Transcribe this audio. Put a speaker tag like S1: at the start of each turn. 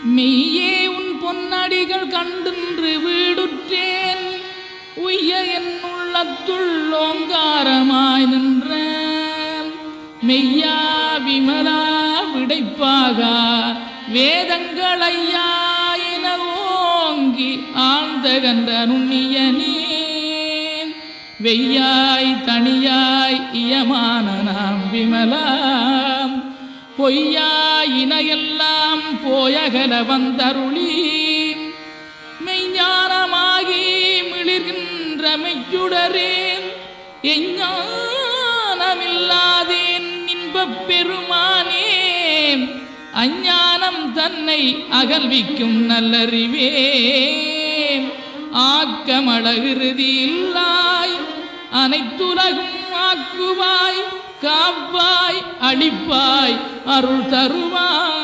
S1: மெய்யே உன் பொன்னடிகள் கண்டின்று வீடுற்றேன் உய்ய என் உள்ளத்துள் ஓங்காரமாய் நின்ற மெய்யா விமலா விடைப்பாக வேதங்கள் ஐயா என ஓங்கி ஆழ்ந்த கன்ற நுண்ணியனே வெய்யாய் தனியாய் இயமான நாம் விமலாம் பொய்யாய் இணையெல்லாம் போயகல வந்தருளி மெய்ஞானமாகி மிளிர்கின்ற மெய்ச்சுடரேன் எஞ்ஞானமில்லாதேன் இன்பப் பெருமானே அஞ்ஞானம் தன்னை அகல்விக்கும் நல்லறிவே ஆக்கமழகிருதி இல்லாய் அனைத்துலகும் ஆக்குவாய் காப்பாய் அளிப்பாய் அருள் தருவாய்.